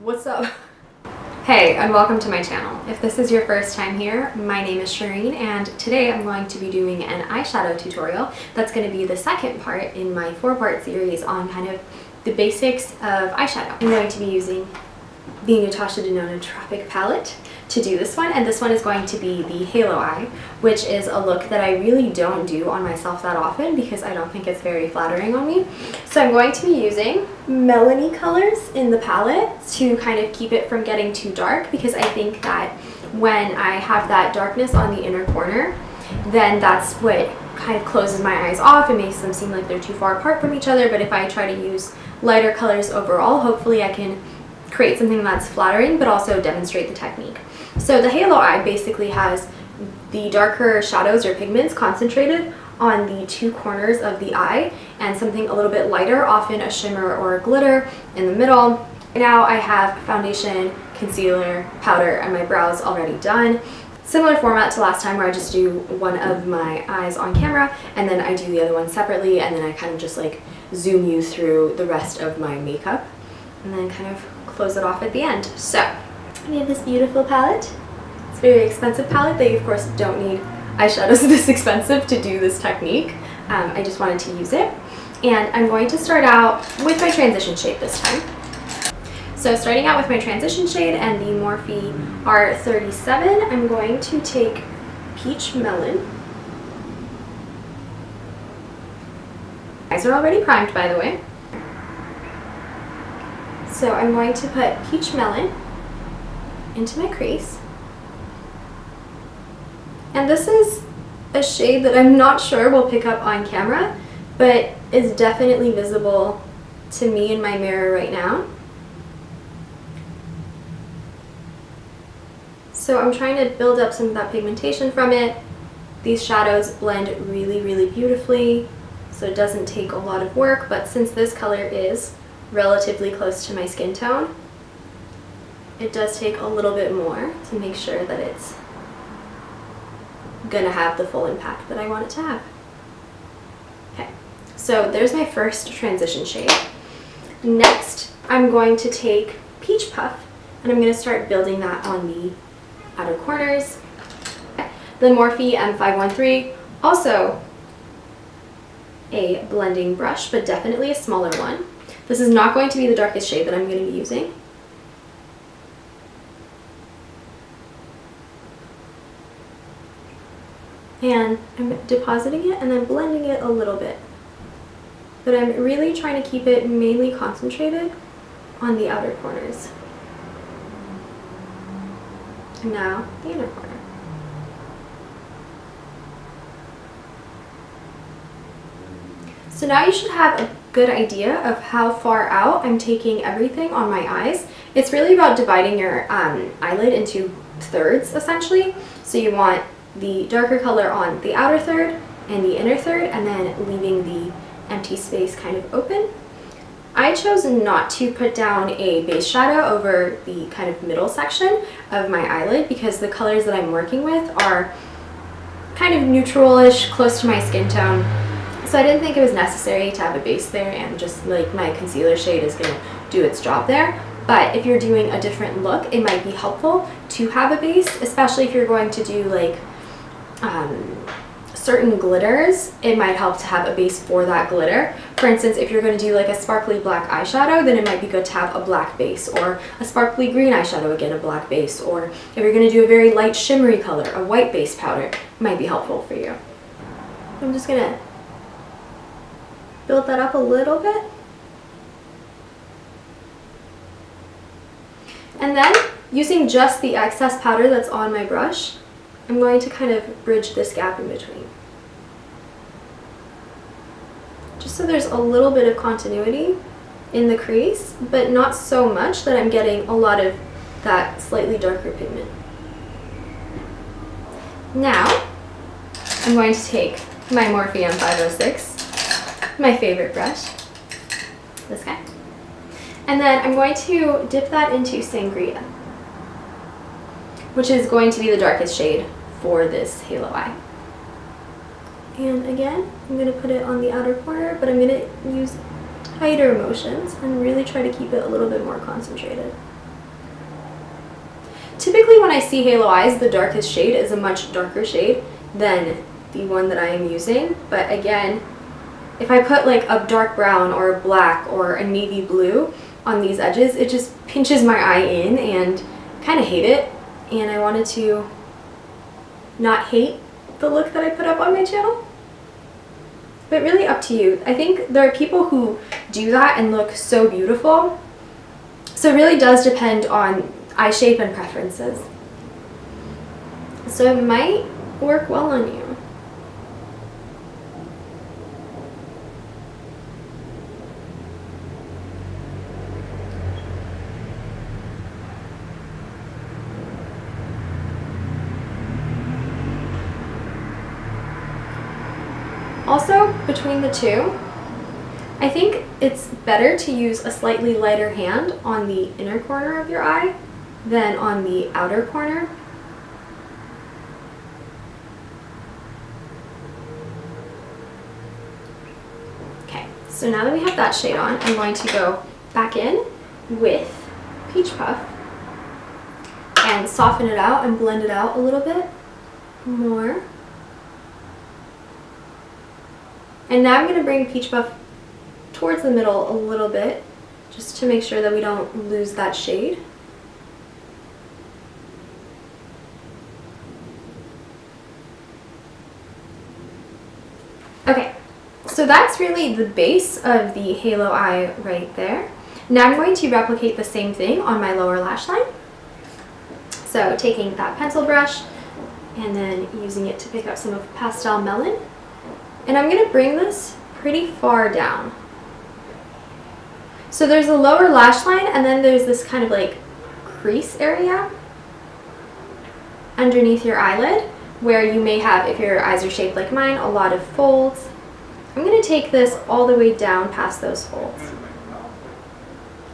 What's up? Hey, and welcome to my channel. If this is your first time here, my name is Shireen, and today I'm going to be doing an eyeshadow tutorial that's going to be the second part in my 4-part series on kind of the basics of eyeshadow. I'm going to be using the Natasha Denona Tropic palette to do this one, and this one is going to be the Halo Eye, which is a look that I really don't do on myself that often because I don't think it's very flattering on me. So I'm going to be using Melanie colors in the palette to kind of keep it from getting too dark, because I think that when I have that darkness on the inner corner, then that's what kind of closes my eyes off and makes them seem like they're too far apart from each other. But if I try to use lighter colors overall, hopefully I can create something that's flattering but also demonstrate the technique. So the Halo Eye basically has the darker shadows or pigments concentrated on the two corners of the eye and something a little bit lighter, often a shimmer or a glitter, in the middle. Now I have foundation, concealer, powder, and my brows already done. Similar format to last time, where I just do one of my eyes on camera and then I do the other one separately, and then I kind of just like zoom you through the rest of my makeup and then kind of close it off at the end. So we have this beautiful palette. It's a very expensive palette. They of course don't need eyeshadows this expensive to do this technique. I just wanted to use it. And I'm going to start out with my transition shade this time. So starting out with my transition shade and the Morphe R37, I'm going to take Peach Melon. Eyes are already primed, by the way. So I'm going to put Peach Melon into my crease. And this is a shade that I'm not sure will pick up on camera, but is definitely visible to me in my mirror right now. So I'm trying to build up some of that pigmentation from it. These shadows blend really, really beautifully, so it doesn't take a lot of work, but since this color is relatively close to my skin tone, it does take a little bit more to make sure that it's gonna have the full impact that I want it to have. Okay, so there's my first transition shade. Next, I'm going to take Peach Puff and I'm gonna start building that on the outer corners. The Morphe M513, also a blending brush, but definitely a smaller one. This is not going to be the darkest shade that I'm going to be using. And I'm depositing it and then blending it a little bit. But I'm really trying to keep it mainly concentrated on the outer corners. And now the inner corner. So now you should have a good idea of how far out I'm taking everything on my eyes. It's really about dividing your eyelid into thirds, essentially. So you want the darker color on the outer third and the inner third, and then leaving the empty space kind of open. I chose not to put down a base shadow over the kind of middle section of my eyelid because the colors that I'm working with are kind of neutral-ish, close to my skin tone. So I didn't think it was necessary to have a base there, and just like my concealer shade is going to do its job there. But if you're doing a different look, it might be helpful to have a base, especially if you're going to do like certain glitters. It might help to have a base for that glitter. For instance, if you're going to do like a sparkly black eyeshadow, then it might be good to have a black base, or a sparkly green eyeshadow, again a black base, or if you're going to do a very light shimmery color, a white base powder might be helpful for you. I'm just going to build that up a little bit. And then, using just the excess powder that's on my brush, I'm going to kind of bridge this gap in between. Just so there's a little bit of continuity in the crease, but not so much that I'm getting a lot of that slightly darker pigment. Now, I'm going to take my Morphe M506, my favorite brush, this guy, and then I'm going to dip that into Sangria, which is going to be the darkest shade for this Halo Eye. And again, I'm going to put it on the outer corner, but I'm going to use tighter motions and really try to keep it a little bit more concentrated. Typically when I see halo eyes, the darkest shade is a much darker shade than the one that I am using. But again, if I put like a dark brown or a black or a navy blue on these edges, it just pinches my eye in and kind of hate it. And I wanted to not hate the look that I put up on my channel. But really up to you. I think there are people who do that and look so beautiful. So it really does depend on eye shape and preferences. So it might work well on you. Also, between the two, I think it's better to use a slightly lighter hand on the inner corner of your eye than on the outer corner. Okay, so now that we have that shade on, I'm going to go back in with Peach Puff and soften it out and blend it out a little bit more. And now I'm going to bring Peach Puff towards the middle a little bit, just to make sure that we don't lose that shade. Okay, so that's really the base of the halo eye right there. Now I'm going to replicate the same thing on my lower lash line. So taking that pencil brush and then using it to pick up some of Pastel Melon. And I'm going to bring this pretty far down. So there's a lower lash line and then there's this kind of like crease area underneath your eyelid where you may have, if your eyes are shaped like mine, a lot of folds. I'm going to take this all the way down past those folds.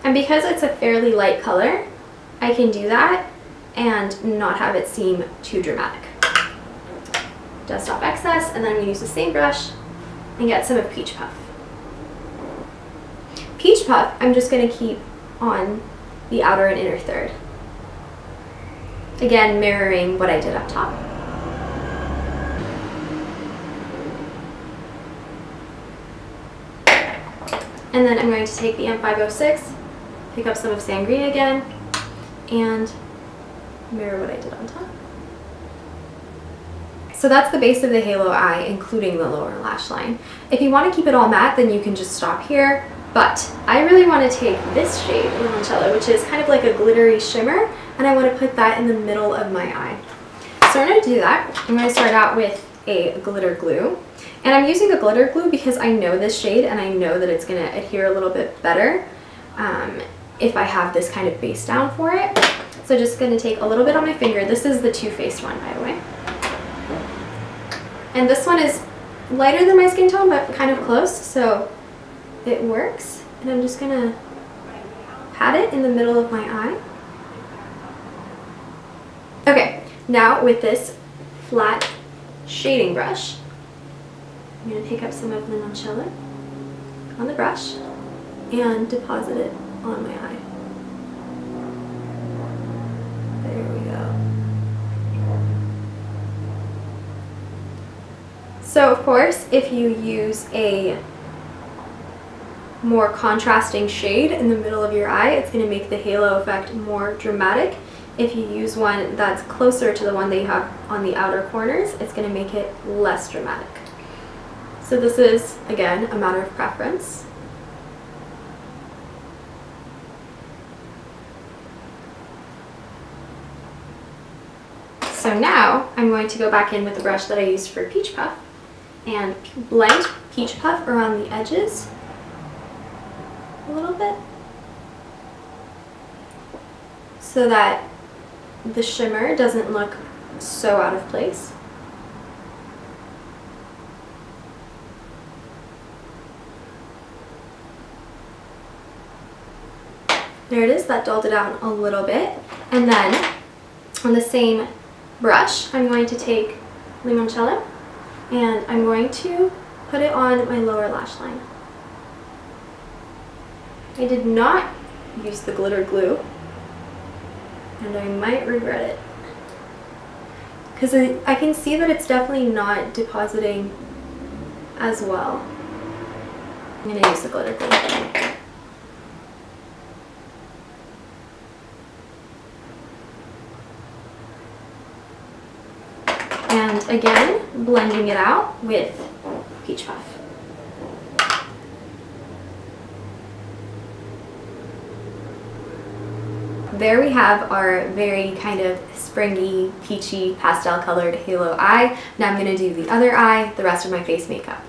And because it's a fairly light color, I can do that and not have it seem too dramatic. Dust off excess, and then I'm going to use the same brush and get some of Peach Puff. Peach Puff, I'm just going to keep on the outer and inner third. Again, mirroring what I did up top. And then I'm going to take the M506, pick up some of Sangria again, and mirror what I did on top. So that's the base of the halo eye, including the lower lash line. If you want to keep it all matte, then you can just stop here. But I really want to take this shade, Limoncello, which is kind of like a glittery shimmer, and I want to put that in the middle of my eye. So I'm going to do that. I'm going to start out with a glitter glue. And I'm using the glitter glue because I know this shade and I know that it's going to adhere a little bit better if I have this kind of base down for it. So just going to take a little bit on my finger. This is the Too Faced one, by the way. And this one is lighter than my skin tone, but kind of close, so it works. And I'm just gonna pat it in the middle of my eye. Okay, now with this flat shading brush, I'm gonna pick up some of Limoncello on the brush and deposit it on my eye. There we go. So of course, if you use a more contrasting shade in the middle of your eye, it's going to make the halo effect more dramatic. If you use one that's closer to the one that you have on the outer corners, it's going to make it less dramatic. So this is, again, a matter of preference. So now I'm going to go back in with the brush that I used for Peach Puff and blend Peach Puff around the edges a little bit so that the shimmer doesn't look so out of place. There it is, that dulled it down a little bit. And then on the same brush, I'm going to take Limoncello and I'm going to put it on my lower lash line. I did not use the glitter glue and I might regret it. Because I can see that it's definitely not depositing as well. I'm going to use the glitter glue. And again, blending it out with Peach Puff. There we have our very kind of springy, peachy, pastel colored halo eye. Now I'm going to do the other eye, the rest of my face makeup.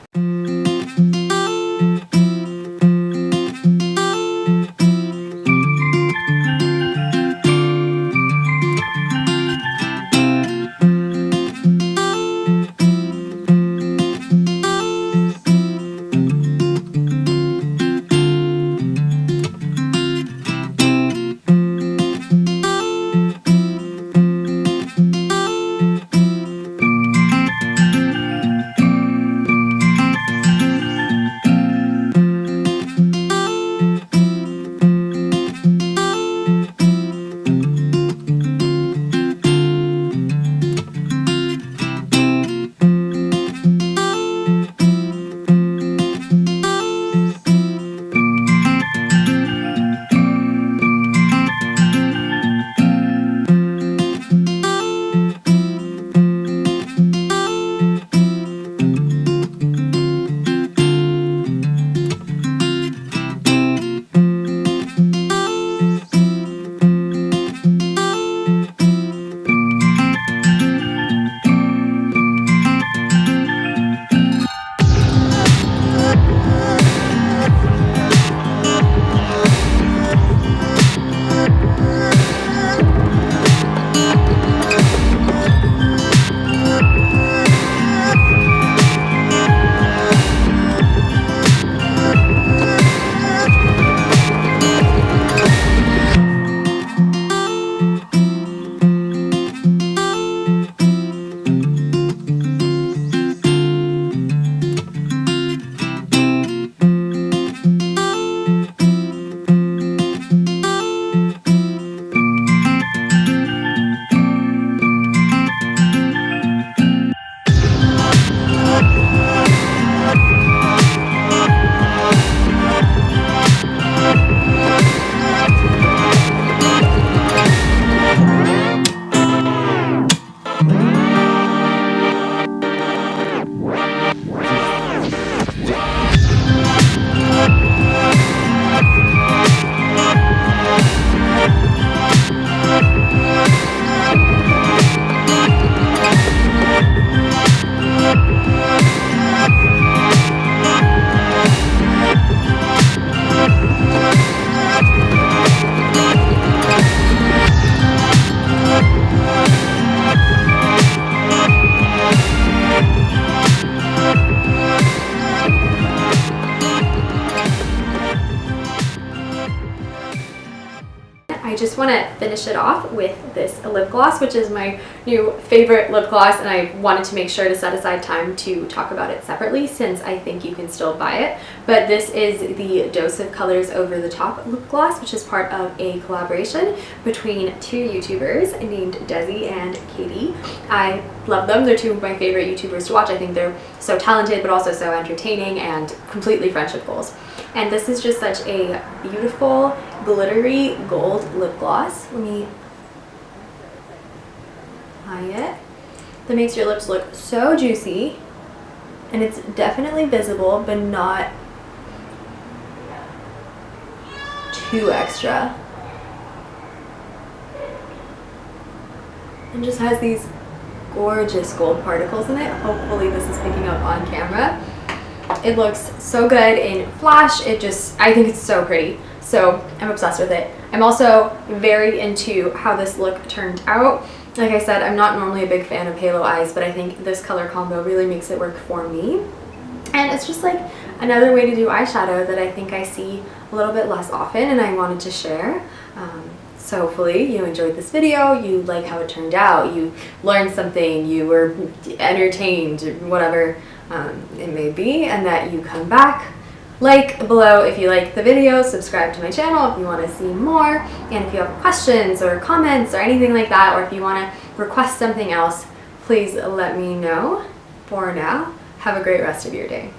I just want to finish it off with this lip gloss, which is my new favorite lip gloss, and I wanted to make sure to set aside time to talk about it separately since I think you can still buy it. But this is the Dose of Colors Over the Top lip gloss, which is part of a collaboration between two YouTubers named Desi and Katie. I love them. They're two of my favorite YouTubers to watch. I think they're so talented but also so entertaining and completely friendship goals. And this is just such a beautiful glittery gold lip gloss. Let me apply it. That makes your lips look so juicy, and it's definitely visible but not too extra. And just has these gorgeous gold particles in it. Hopefully this is picking up on camera. It looks so good in flash. I think it's so pretty. So I'm obsessed with it. I'm also very into how this look turned out. Like I said, I'm not normally a big fan of halo eyes, but I think this color combo really makes it work for me. And it's just like another way to do eyeshadow that I think I see a little bit less often, and I wanted to share. So hopefully you enjoyed this video, you like how it turned out, you learned something, you were entertained, whatever it may be, and that you come back like below if you like the video, subscribe to my channel if you want to see more, and if you have questions or comments or anything like that, or if you want to request something else, please let me know. For now, have a great rest of your day.